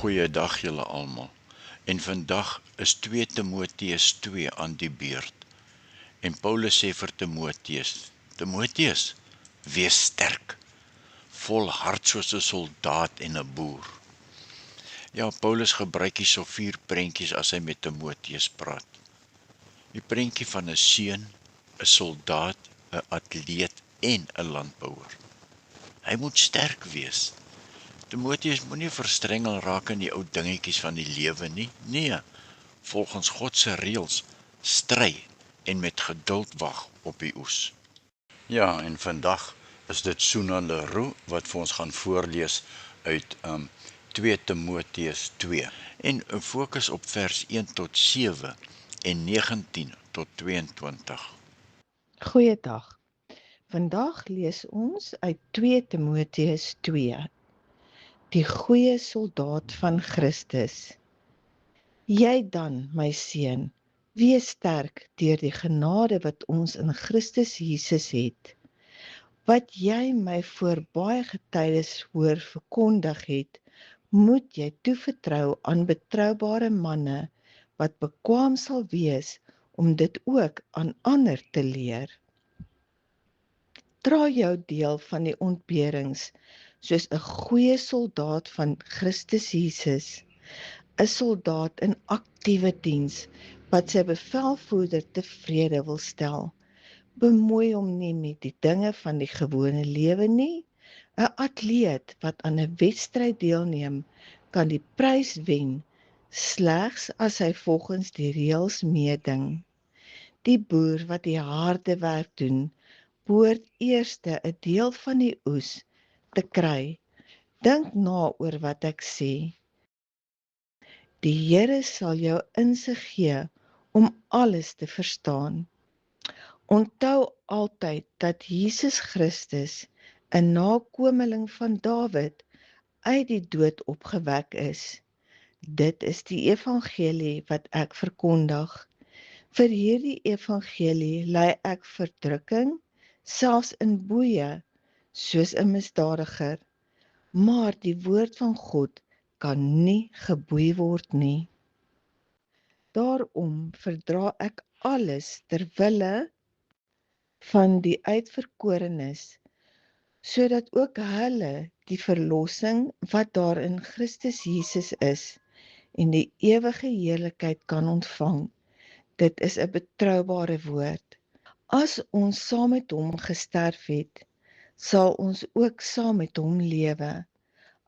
Goeiedag julle almal. En vandag is 2 Timoteus 2 aan die beurt. En Paulus sê vir Timoteus: Timoteus, wees sterk, volhard soos 'n soldaat en 'n boer. Ja, Paulus gebruik hierso 4 prentjies as hy met Timoteus praat. Die prentjie van 'n seun, 'n soldaat, 'n atleet en 'n landbouer. Hy moet sterk wees. Timoteus moenie verstrengel raak in die ou dingetjies van die lewe nie. Nee, volgens God se reëls, stry en met geduld wag op die oes. Ja, en vandag is dit Suna Leroux wat vir ons gaan voorlees uit 2 Timoteus 2 en fokus op vers 1 tot 7 en 19 tot 22. Goeiedag. Vandag lees ons uit 2 Timoteus 2. Die goeie soldaat van Christus. Jy dan, my seun, wees sterk deur die genade wat ons in Christus Jesus het. Wat jy my voor baie getuies hoor verkondig het, moet jy toevertrou aan betroubare manne wat bekwaam sal wees om dit ook aan ander te leer. Dra jou deel van die ontberings soos 'n goeie soldaat van Christus Jesus, 'n soldaat in aktiewe diens wat sy bevelvoerder tevrede wil stel. Bemoei hom nie met die dinge van die gewone lewe nie. 'n Atleet wat aan 'n wedstryd deelneem, kan die prys wen slegs as hy volgens die reëls meeding. Die boer wat die harde werk doen, behoort eerste 'n deel van die oes te kry. Dink na oor wat ek sê. Die Here sal jou insig gee om alles te verstaan. Onthou altyd dat Jesus Christus, 'n nakomeling van Dawid, uit die dood opgewek is. Dit is die evangelie wat ek verkondig. Vir hierdie evangelie ly ek verdrukking, selfs in boeye, soos 'n misdadiger. Maar die woord van God kan nie geboei word nie. Daarom verdra ek alles ter wille van die uitverkorenes, sodat ook hulle die verlossing wat daar in Christus Jesus is en die ewige heerlikheid kan ontvang. Dit is 'n betroubare woord. As ons saam met hom gesterf het, sal ons ook saam met hom lewe.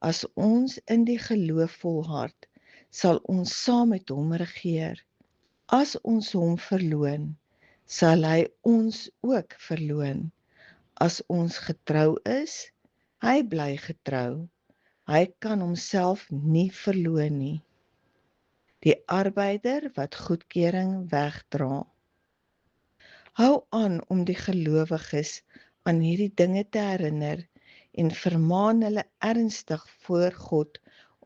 As ons in die geloof volhard, sal ons saam met hom regeer. As ons hom verloon, sal hy ons ook verloon. As ons getrou is, hy bly getrou. Hy kan homself nie verloon nie. Die arbeider wat goedkeuring wegdra. Hou aan om die gelowiges aan hierdie dinge te herinner en vermaan hulle ernstig voor God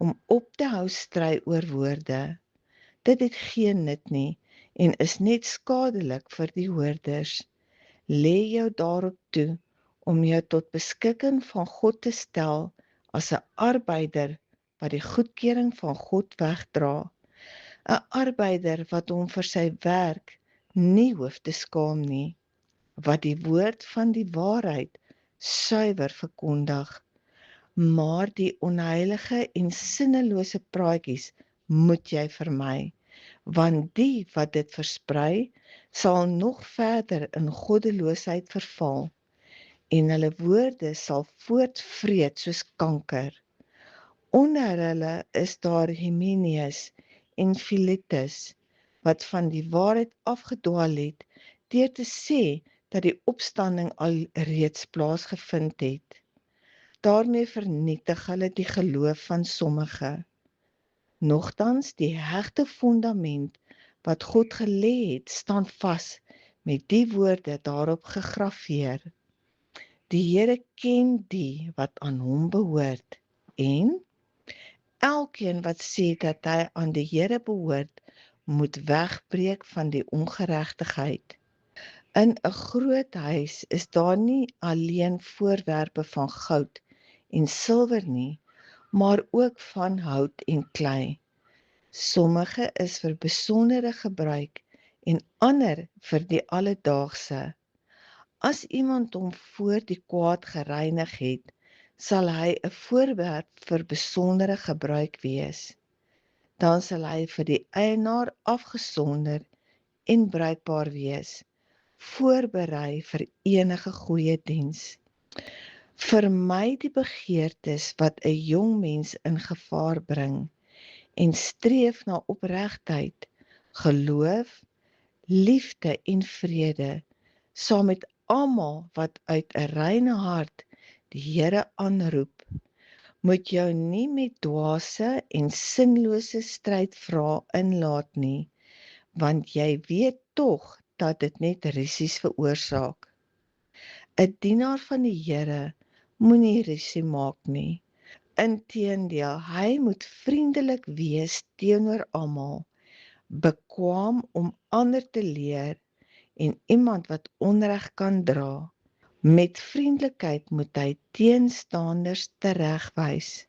om op te hou stry oor woorde. Dit het geen nut nie en is net skadelik vir die hoorders. Lê jou daarop toe om jou tot beskikking van God te stel as 'n arbeider wat die goedkeuring van God wegdra. 'n Arbeider wat hom vir sy werk nie hoef te skaam nie, wat die woord van die waarheid suiwer verkondig. Maar die onheilige en sinnelose praatjies moet jy vermy, want die wat dit versprei, sal nog verder in goddeloosheid verval, en hulle woorde sal voortvreet soos kanker. Onder hulle is daar Hymenaeus en Philetus, wat van die waarheid afgedwaal het, deur te sê dat die opstanding al reeds plaasgevind het. Daarmee vernietig hulle die geloof van sommige. Nogtans die hegte fundament wat God gelê het, staan vas met die woorde daarop gegraveer. Die Here ken die wat aan hom behoort, en elkeen wat sê dat hy aan die Here behoort, moet wegbreek van die ongeregtigheid. In 'n groot huis is daar nie alleen voorwerpe van goud en silwer nie, maar ook van hout en klei. Sommige is vir besondere gebruik en ander vir die alledaagse. As iemand hom voor die kwaad gereinig het, sal hy 'n voorwerp vir besondere gebruik wees. Dan sal hy vir die eienaar afgesonder en bruikbaar wees, voorberei vir enige goeie diens. Vermy die begeertes wat 'n jong mens in gevaar bring en streef na opregtheid, geloof, liefde en vrede, saam met almal wat uit 'n reine hart die Here aanroep. Moet jou nie met dwaase en sinlose strydvrae inlaat nie, want jy weet tog dat dit net rusies veroorsaak. 'n Dienaar van die Here moenie rusie maak nie. Inteendeel, hy moet vriendelik wees teenoor almal, bekwaam om ander te leer en iemand wat onreg kan dra. Met vriendelikheid moet hy teenstanders teregwys.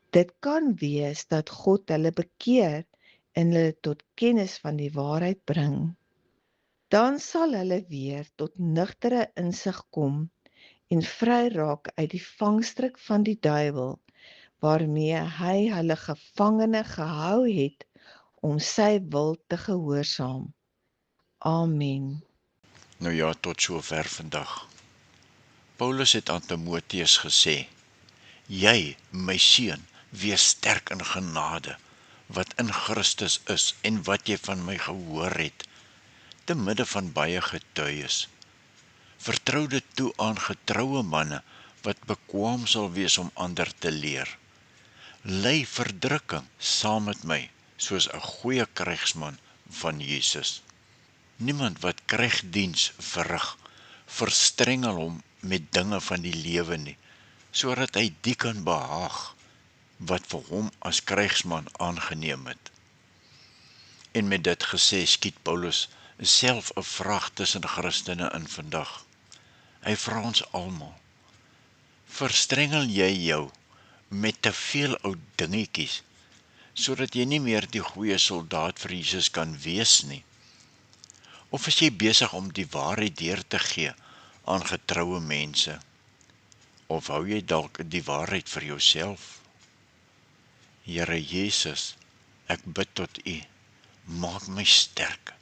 Dit kan wees dat God hulle bekeer en hulle tot kennis van die waarheid bring. Dan sal hulle weer tot nugtere insig kom en vry raak uit die vangstrik van die duiwel, waarmee hy hulle gevangene gehou het om sy wil te gehoorsaam. Amen. Nou ja, tot sover vandag. Paulus het aan Timoteus gesê, jy, my seun, wees sterk in genade, wat in Christus is en wat jy van my gehoor het, te midde van baie getuies. Vertrou dit toe aan getroue manne, wat bekwaam sal wees om ander te leer. Ly verdrukking saam met my, soos 'n goeie krygsman van Jesus. Niemand wat krygdiens verrig, verstrengel hom met dinge van die lewe nie, sodat hy die kan behaag, wat vir hom as krygsman aangeneem het. En met dit gesê skiet Paulus self 'n vraag tussen Christene in vandag. Hy vra ons almal, verstrengel jy jou met te veel ou dingetjies, sodat jy nie meer die goeie soldaat vir Jesus kan wees nie? Of is jy besig om die waarheid deur te gee aan getroue mense? Of hou jy dalk die waarheid vir jouself? Here Jesus, ek bid tot U, maak my sterk.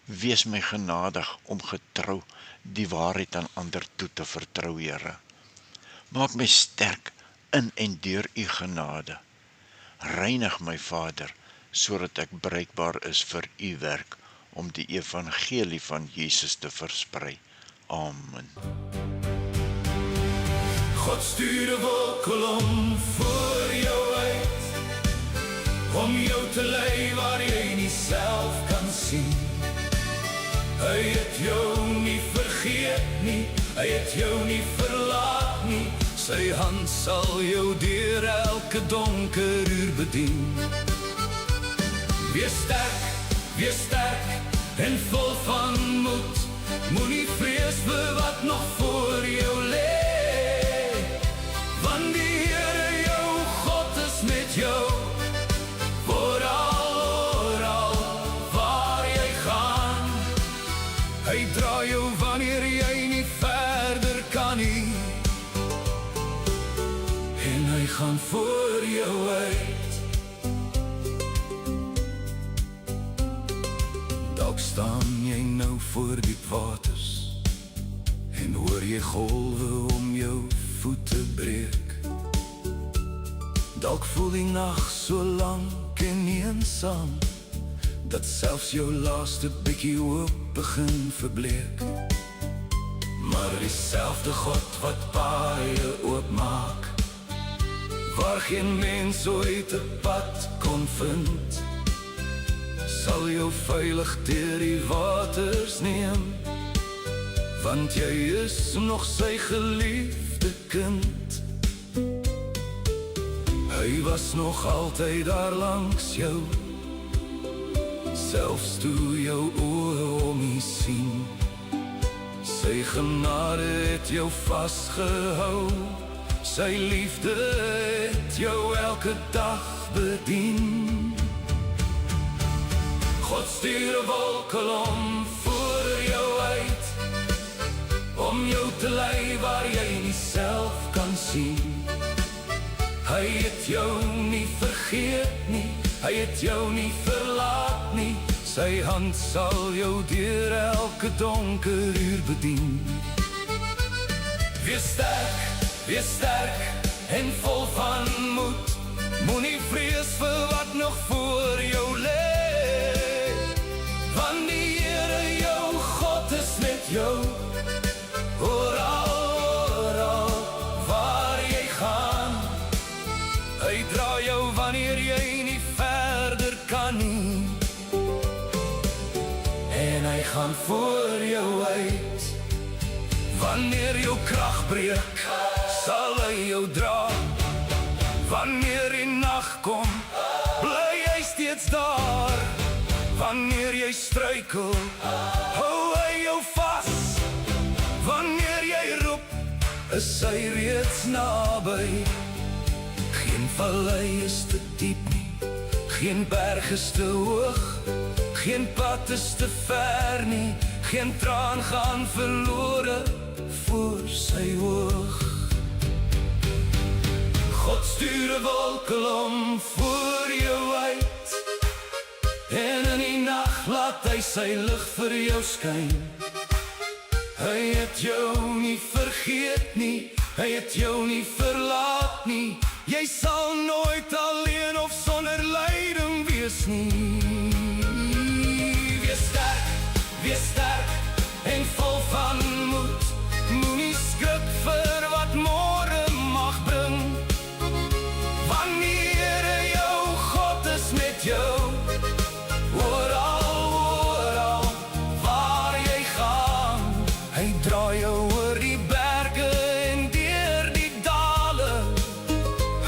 Wees my genadig om getrou die waarheid aan ander toe te vertrou, Here. Maak my sterk in en deur U genade. Reinig my Vader, sodat ek bruikbaar is vir U werk, om die evangelie van Jesus te versprei. Amen. God stuur 'n wolkkolom voor jou uit, om jou te lei waar jy nie self kan sien. Hy het jou nie vergeet nie, hy het jou nie verlaat nie, sy hand sal jou deur elke donker uur bedien. Wees sterk en vol van moed, moenie vrees vir wat nog voor jou lê, want die Here jou God is met jou, oral waar jy gaan. Hy dra jou wanneer jy nie verder kan nie, en hy gaan voor jou uit. Dalk staan jy nou voor diep waters en hoor jy golwe om jou voete breek. Dalk voel die nag so lank en eensaam, dat selfs jou laaste bietjie hoop begin verbleek. Maar dieselfde God wat paaie oopmaak, waar geen mens ooit 'n pad kon vind, sal jou veilig deur die waters neem, want jy is nog sy geliefde kind. Hy was nog altyd daar langs jou, selfs toe jou oë hom nie sien. Sy genade het jou vasgehou, Sy liefde het jou elke dag bedien. God stuur 'n wolkkolom voor jou uit, om jou te lei waar jy nie self kan sien. Hy het jou nie vergeet nie, hy het jou nie verlaat nie. Sy hand sal jou deur elke donker uur bedien. Wees sterk en vol van moed. Moenie vrees vir wat nog voor jou lê, want die Here jou God is met jou. Oral waar jy gaan, hy dra jou wanneer jy nie verder kan nie. En hy gaan voor jou uit. Wanneer jou krag breek, sal hy jou dra. Wanneer die nag kom, bly hy steeds daar. Wanneer jy struikel, hou hy jou vas. Wanneer jy roep, is hy reeds naby. Geen vallei is te diep nie, geen berg is te hoog, geen pad is te ver nie, geen traan gaan verlore voor sy oog. God stuur 'n wolkkolom voor jou uit, en in die nag laat hy sy lig vir jou skyn. Hy het jou nie vergeet nie, hy het jou nie verlaat nie. Jy sal nooit alleen of sonder lyding wees nie. Wees sterk en vol van moed. Moenie skrik vir wat môre mag bring, want die Here jou God is met jou. Oral waar jy gaan, hy dra jou oor die berge en deur die dale.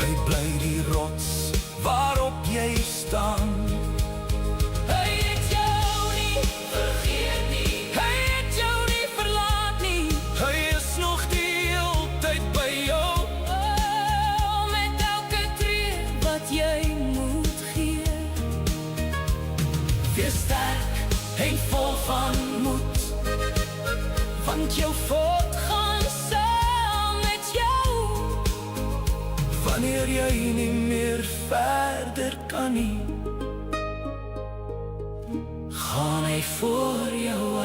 Hy bly die rots waarop jy staan. Hy het jou nie vergeet nie, hy het jou nie verlaat nie. Hy is nog die heeltyd by jou, met elke tree wat jy moet gee. Wees sterk en vol van moed, want jou voet gaan saam met jou. Wanneer jy nie meer verder kan nie, gaan hy voor jou